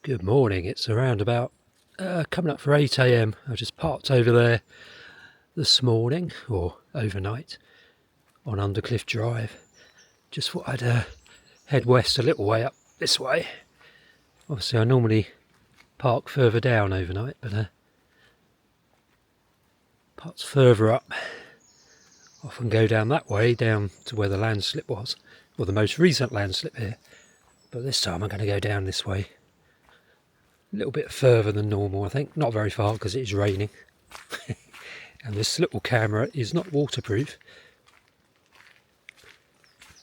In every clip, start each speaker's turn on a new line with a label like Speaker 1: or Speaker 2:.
Speaker 1: Good morning. It's around about coming up for 8 a.m. I just parked over there this morning, or overnight, on Undercliff Drive. Just thought I'd head west a little way up this way. Obviously I normally park further down overnight, but parts further up often go down that way, down to where the landslip was, or the most recent landslip here. But this time I'm going to go down this way. A little bit further than normal, I think. Not very far because it is raining. And this little camera is not waterproof.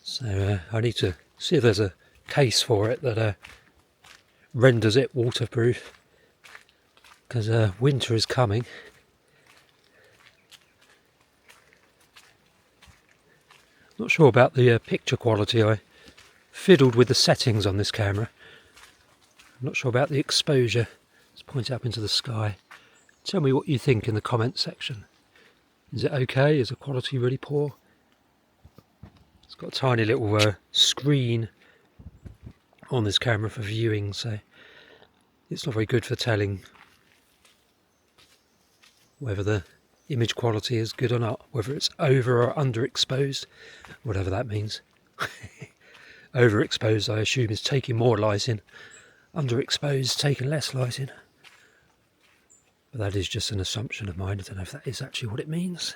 Speaker 1: So I need to see if there's a case for it that renders it waterproof. Because winter is coming. Not sure about the picture quality. I fiddled with the settings on this camera. I'm not sure about the exposure. Let's point it up into the sky. Tell me what you think in the comment section. Is it okay? Is the quality really poor? It's got a tiny little screen on this camera for viewing, so it's not very good for telling whether the image quality is good or not, whether it's over or underexposed, whatever that means. Overexposed, I assume, is taking more light in. Underexposed, taking less light in. But that is just an assumption of mine. I don't know if that is actually what it means.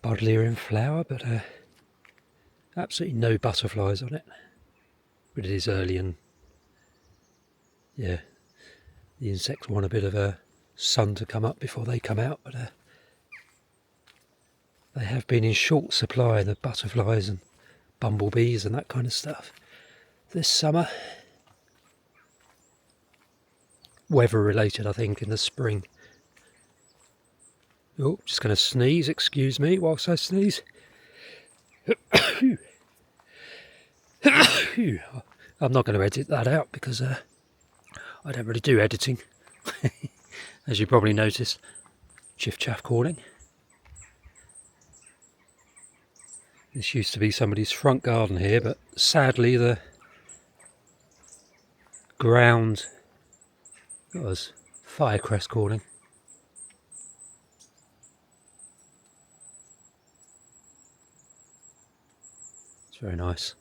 Speaker 1: Buddleia in flower, but absolutely no butterflies on it. But it is early and yeah, the insects want a bit of a sun to come up before they come out, but they have been in short supply, the butterflies and bumblebees and that kind of stuff this summer. Weather related, I think, in the spring. Oh, just going to sneeze, excuse me whilst I sneeze. I'm not going to edit that out because I don't really do editing. As you probably noticed, chiff chaff calling. This used to be somebody's front garden here, but sadly the ground was firecrest calling. It's very nice.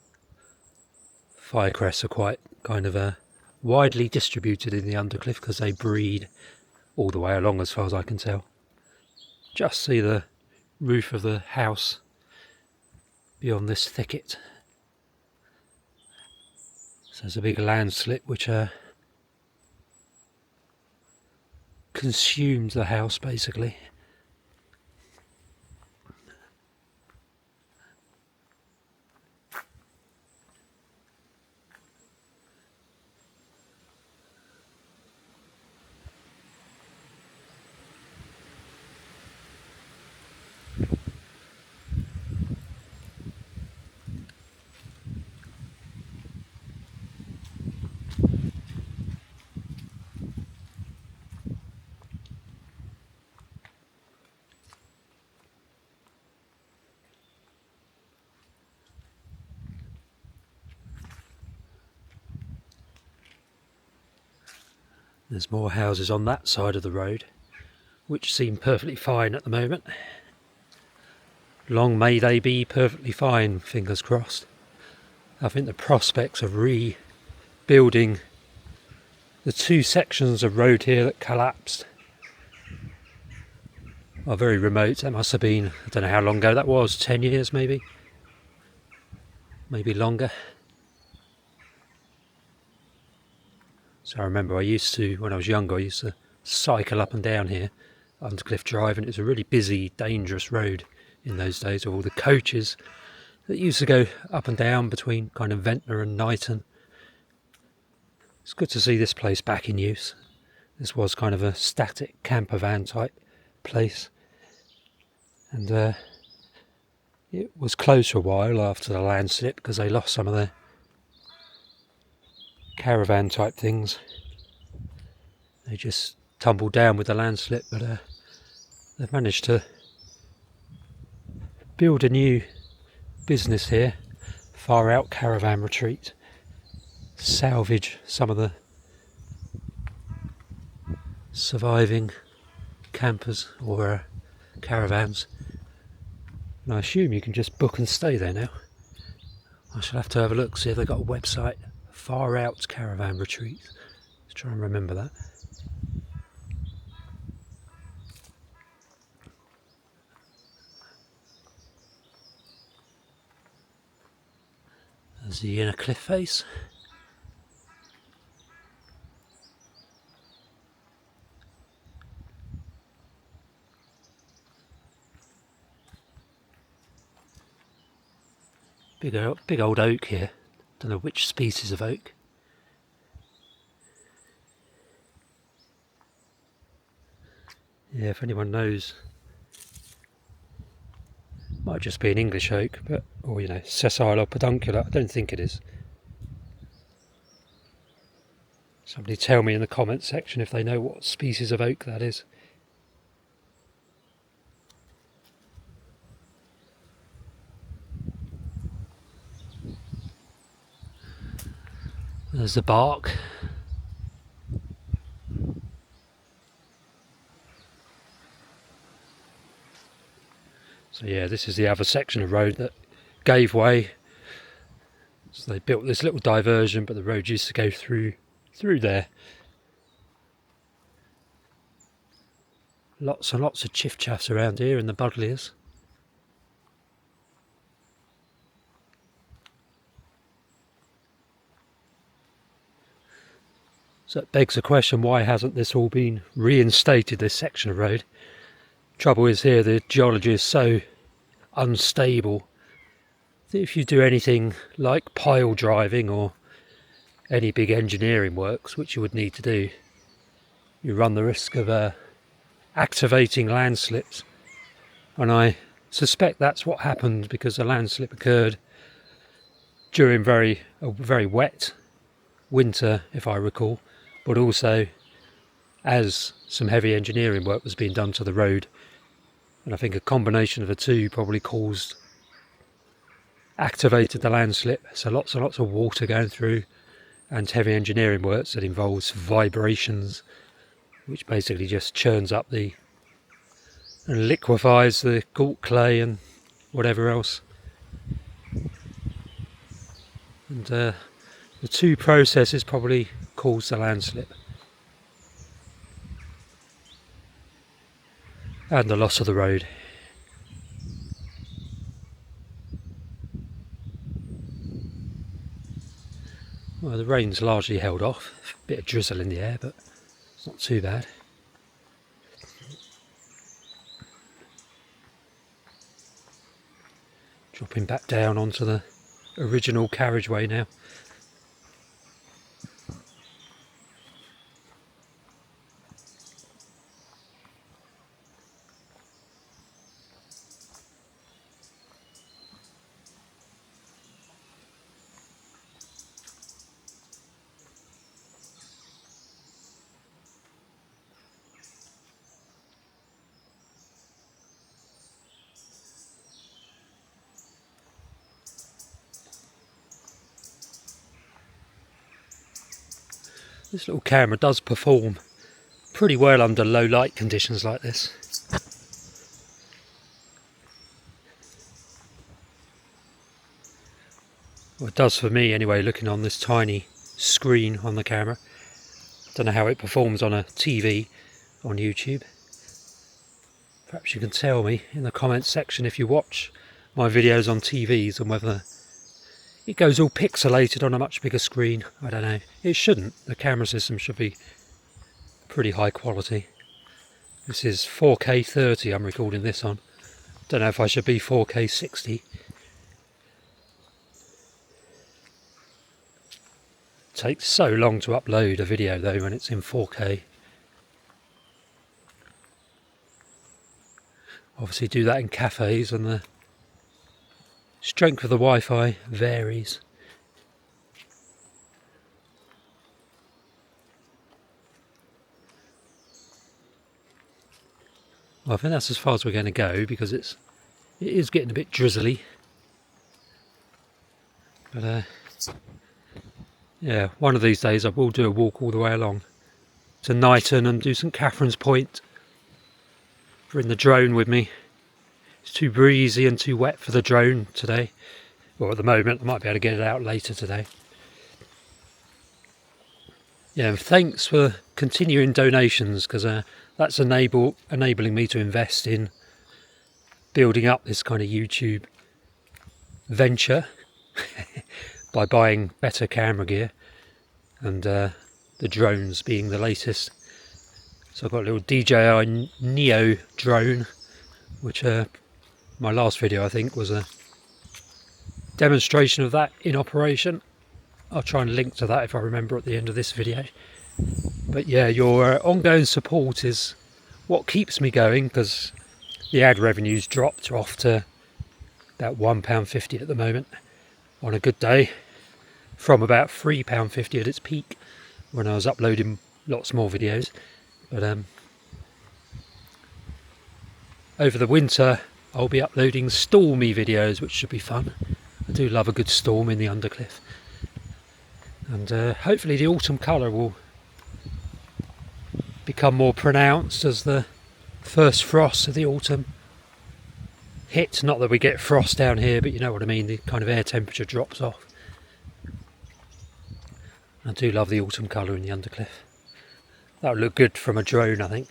Speaker 1: Firecrests are quite kind of widely distributed in the Undercliff because they breed all the way along as far as I can tell. Just see the roof of the house beyond this thicket. So there's a big landslip which consumed the house basically. There's more houses on that side of the road, which seem perfectly fine at the moment. Long may they be perfectly fine, fingers crossed. I think the prospects of rebuilding the two sections of road here that collapsed are very remote. That must have been, I don't know how long ago that was, 10 years maybe? Maybe longer. So I remember when I was younger, I used to cycle up and down here, Undercliff Drive, and it was a really busy, dangerous road in those days, with all the coaches that used to go up and down between kind of Ventnor and Knighton. It's good to see this place back in use. This was kind of a static camper van type place. And it was closed for a while after the landslip because they lost some of their caravan type things. They just tumbled down with the landslip, but they've managed to build a new business here, Far Out Caravan Retreat, salvage some of the surviving campers or caravans, and I assume you can just book and stay there now. I shall have to have a look, see if they've got a website. Far Out Caravan Retreat. Let's try and remember that. There's the inner cliff face. Big old oak here. Don't know which species of oak. Yeah, if anyone knows, might just be an English oak, but or you know, sessile or peduncular. I don't think it is. Somebody tell me in the comments section if they know what species of oak that is. There's the bark. So yeah, this is the other section of road that gave way. So they built this little diversion, but the road used to go through there. Lots and lots of chiff-chaffs around here in the Budleirs. So it begs the question, why hasn't this all been reinstated, this section of road? Trouble is here, the geology is so unstable that if you do anything like pile driving or any big engineering works, which you would need to do, you run the risk of activating landslips. And I suspect that's what happened, because the landslip occurred during a very wet winter, if I recall, but also as some heavy engineering work was being done to the road, and I think a combination of the two probably activated the landslip. So lots and lots of water going through, and heavy engineering works that involves vibrations, which basically just churns up and liquefies the galt clay and whatever else. And the two processes probably caused the landslip and the loss of the road. Well, the rain's largely held off. A bit of drizzle in the air, but it's not too bad. Dropping back down onto the original carriageway now. This little camera does perform pretty well under low light conditions like this. Well, it does for me anyway, looking on this tiny screen on the camera. Don't know how it performs on a TV on YouTube. Perhaps you can tell me in the comments section if you watch my videos on TVs and whether it goes all pixelated on a much bigger screen. I don't know. It shouldn't. The camera system should be pretty high quality. This is 4K 30 I'm recording this on. Don't know if I should be 4K 60. It takes so long to upload a video though when it's in 4K. Obviously do that in cafes and the strength of the Wi-Fi varies. Well, I think that's as far as we're going to go because it is getting a bit drizzly. But yeah, one of these days I will do a walk all the way along to Knighton and do St Catherine's Point. Bring the drone with me. It's too breezy and too wet for the drone today. Well, at the moment, I might be able to get it out later today. Yeah, and thanks for continuing donations, because that's enabling me to invest in building up this kind of YouTube venture by buying better camera gear, and the drones being the latest. So I've got a little DJI Neo drone, which my last video I think was a demonstration of that in operation. I'll try and link to that if I remember at the end of this video. But yeah, your ongoing support is what keeps me going, because the ad revenue's dropped off to about £1.50 at the moment on a good day, from about £3.50 at its peak when I was uploading lots more videos. But over the winter I'll be uploading stormy videos, which should be fun. I do love a good storm in the Undercliff. And hopefully the autumn colour will become more pronounced as the first frosts of the autumn hit. Not that we get frost down here, but you know what I mean, the kind of air temperature drops off. I do love the autumn colour in the Undercliff. That would look good from a drone, I think.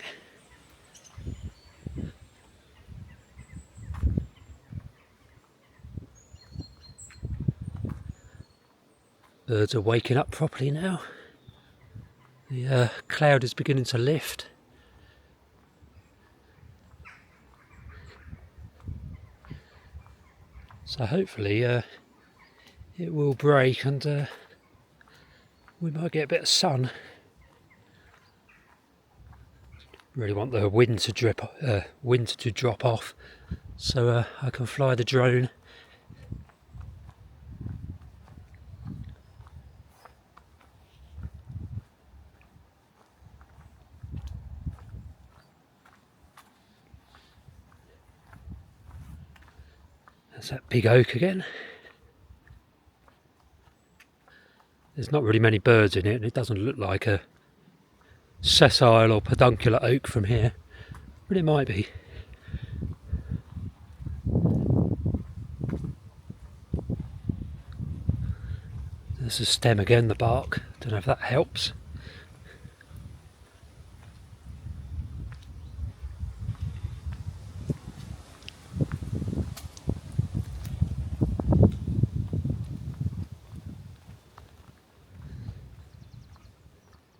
Speaker 1: Birds are waking up properly now. The cloud is beginning to lift. So hopefully it will break and we might get a bit of sun. Really want the wind to drop off so I can fly the drone. There's that big oak again. There's not really many birds in it, and it doesn't look like a sessile or peduncular oak from here, but it might be. There's the stem again, the bark. Don't know if that helps.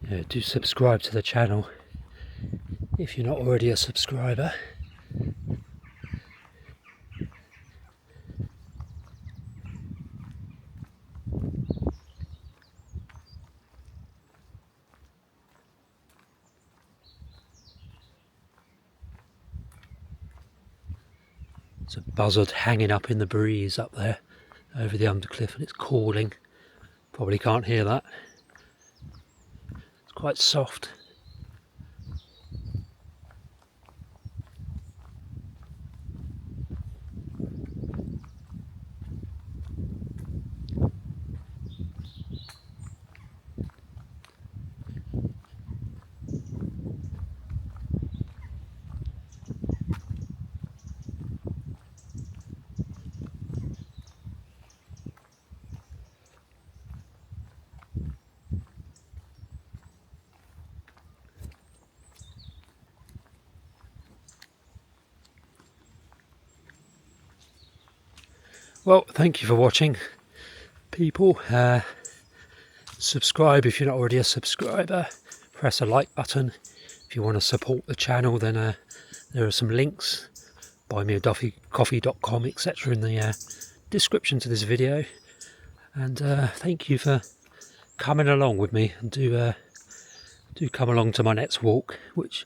Speaker 1: Yeah, do subscribe to the channel if you're not already a subscriber. There's a buzzard hanging up in the breeze up there over the Undercliff, and it's calling. Probably can't hear that. It's quite soft. Well, thank you for watching, people. Subscribe if you're not already a subscriber. Press a like button. If you want to support the channel, then there are some links, buymeacoffee.com, etc. in the description to this video. And thank you for coming along with me, and do come along to my next walk, which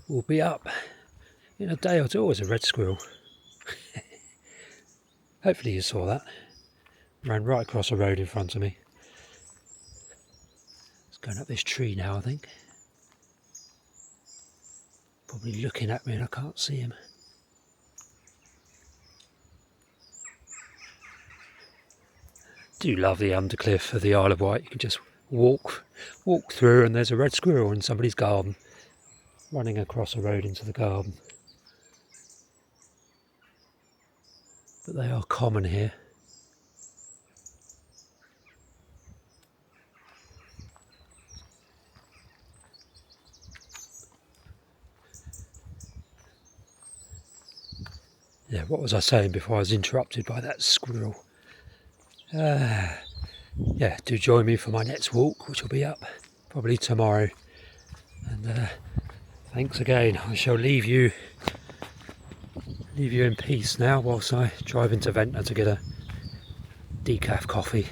Speaker 1: will be up in a day or two. Always a red squirrel. Hopefully you saw that. Ran right across the road in front of me. It's going up this tree now, I think. probably looking at me and I can't see him. Do love the Undercliff of the Isle of Wight. You can just walk through and there's a red squirrel in somebody's garden, running across a road into the garden. But they are common here. Yeah, what was I saying before I was interrupted by that squirrel? Yeah, do join me for my next walk, which will be up probably tomorrow. And thanks again. I shall leave you in peace now whilst I drive into Ventnor to get a decaf coffee.